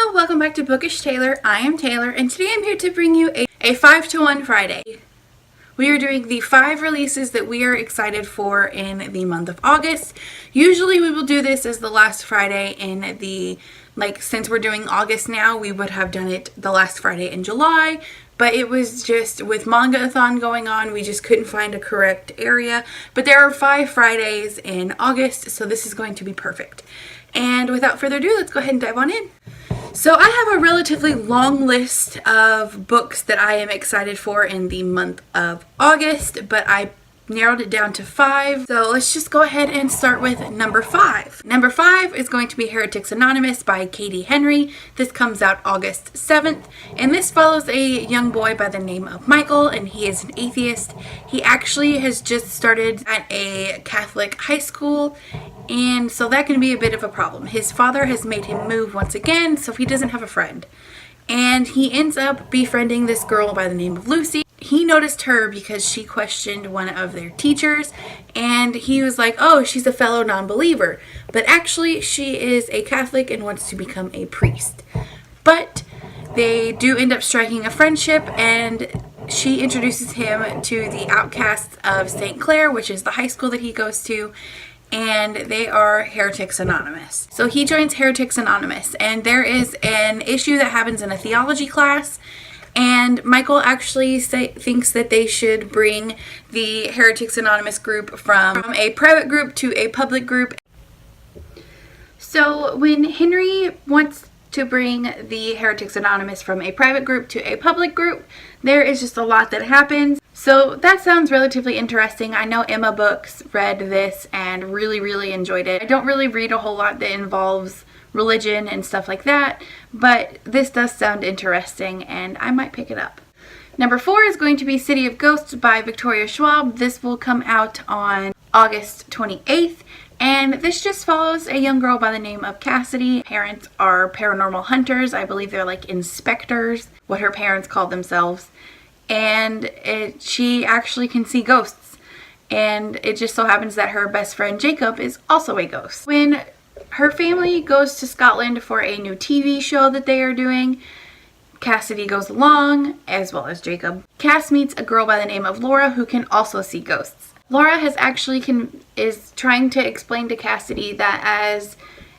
Hello, welcome back to Bookish.Taylor. I am Taylor, and today I'm here to bring you a 5-to-1 Friday. We are doing the 5 releases that we are excited for in the month of August. Usually we will do this as the last Friday in the, since we're doing August now, we would have done it the last Friday in July. But it was just with Manga-a-thon going on, we just couldn't find a correct area. But there are 5 Fridays in August, so this is going to be perfect. And without further ado, let's go ahead and dive on in. So I have a relatively long list of books that I am excited for in the month of August, but I narrowed it down to 5. So let's just go ahead and start with number 5. Number 5 is going to be Heretics Anonymous by Katie Henry. This comes out August 7th, and this follows a young boy by the name of Michael, and he is an atheist. He actually has just started at a Catholic high school, and so that can be a bit of a problem. His father has made him move once again, so he doesn't have a friend. And he ends up befriending this girl by the name of Lucy. He noticed her because she questioned one of their teachers, and he was like, oh, she's a fellow non-believer. But actually, she is a Catholic and wants to become a priest. But they do end up striking a friendship, and she introduces him to the outcasts of St. Clair, which is the high school that he goes to, and they are Heretics Anonymous. So he joins Heretics Anonymous, and there is an issue that happens in a theology class, and Michael actually thinks that they should bring the Heretics Anonymous group from a private group to a public group. So when Henry wants to bring the Heretics Anonymous from a private group to a public group, there is just a lot that happens. So that sounds relatively interesting. I know Emma Books read this and really enjoyed it. I don't really read a whole lot that involves religion and stuff like that, but this does sound interesting and I might pick it up. Number 4 is going to be City of Ghosts by Victoria Schwab. This will come out on August 28th. And this just follows a young girl by the name of Cassidy. Parents are paranormal hunters. I believe they're like inspectors, what her parents call themselves. And she actually can see ghosts. And it just so happens that her best friend Jacob is also a ghost. When her family goes to Scotland for a new TV show that they are doing, Cassidy goes along, as well as Jacob. Cass meets a girl by the name of Laura who can also see ghosts. Laura is trying to explain to Cassidy that as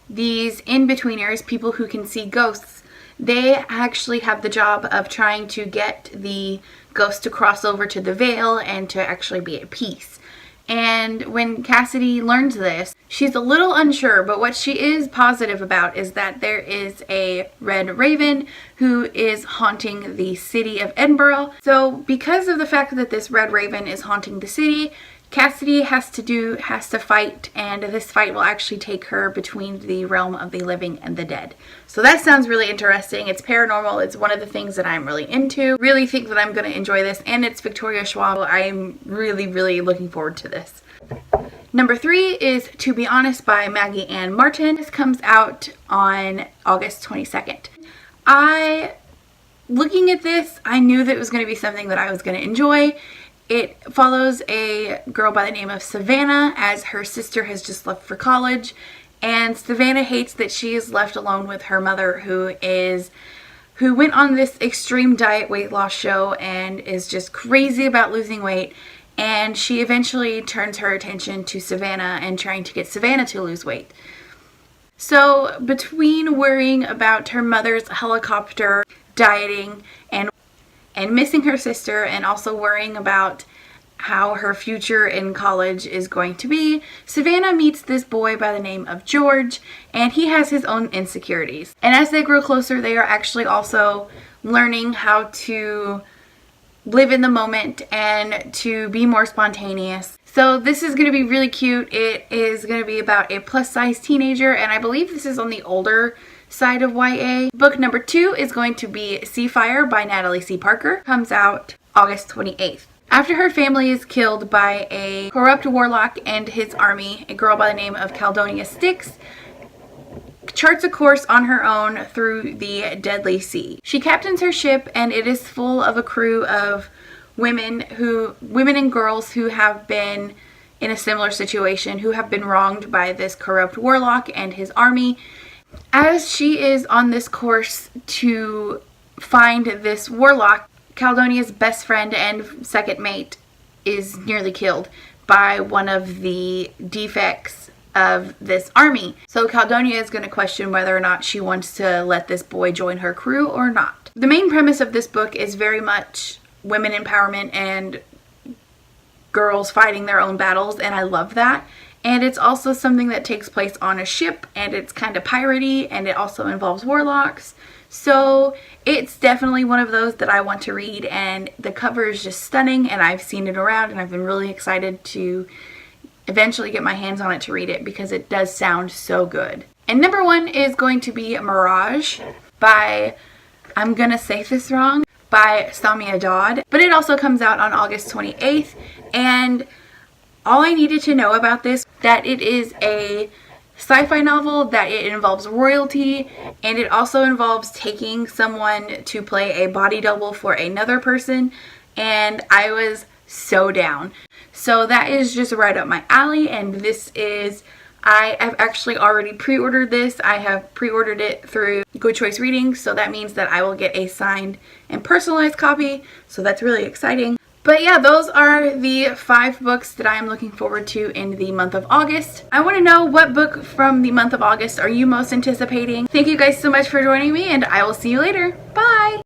these in-betweeners, people who can see ghosts, they actually have the job of trying to get the ghost to cross over to the Vale and to actually be at peace. And when Cassidy learns this, she's a little unsure, but what she is positive about is that there is a red raven who is haunting the city of Edinburgh. So because of the fact that this red raven is haunting the city, Cassidy has to fight, and this fight will actually take her between the realm of the living and the dead. So that sounds really interesting. It's paranormal. It's one of the things that I'm really into. Really think that I'm going to enjoy this, and it's Victoria Schwab. I'm really looking forward to this. Number 3 is To Be Honest by Maggie Ann Martin. This comes out on August 22nd. Looking at this, I knew that it was going to be something that I was going to enjoy. It follows a girl by the name of Savannah as her sister has just left for college, and Savannah hates that she is left alone with her mother who went on this extreme diet weight loss show and is just crazy about losing weight, and she eventually turns her attention to Savannah and trying to get Savannah to lose weight. So between worrying about her mother's helicopter, dieting, and missing her sister, and also worrying about how her future in college is going to be, Savannah meets this boy by the name of George, and he has his own insecurities. And as they grow closer, they are actually also learning how to live in the moment and to be more spontaneous. So this is going to be really cute. It is going to be about a plus-size teenager, and I believe this is on the older side of YA. Book number 2 is going to be Seafire by Natalie C. Parker. Comes out August 28th. After her family is killed by a corrupt warlock and his army, a girl by the name of Caldonia Styx charts a course on her own through the deadly sea. She captains her ship, and it is full of a crew of women and girls who have been in a similar situation, who have been wronged by this corrupt warlock and his army. As she is on this course to find this warlock, Caldonia's best friend and second mate is nearly killed by one of the defects of this army. So Caldonia is going to question whether or not she wants to let this boy join her crew or not. The main premise of this book is very much women empowerment and girls fighting their own battles, and I love that. And it's also something that takes place on a ship, and it's kind of piratey, and it also involves warlocks. So it's definitely one of those that I want to read, and the cover is just stunning, and I've seen it around, and I've been really excited to eventually get my hands on it to read it because it does sound so good. And number 1 is going to be Mirage by, I'm gonna say this wrong, by Samia Dodd. But it also comes out on August 28th, and all I needed to know about this, that it is a sci-fi novel, that it involves royalty, and it also involves taking someone to play a body double for another person, and I was so down. So that is just right up my alley, and this is, I have actually already pre-ordered this. I have pre-ordered it through Good Choice Reading, so that means that I will get a signed and personalized copy, so that's really exciting. But yeah, those are the 5 books that I am looking forward to in the month of August. I want to know, what book from the month of August are you most anticipating? Thank you guys so much for joining me, and I will see you later. Bye!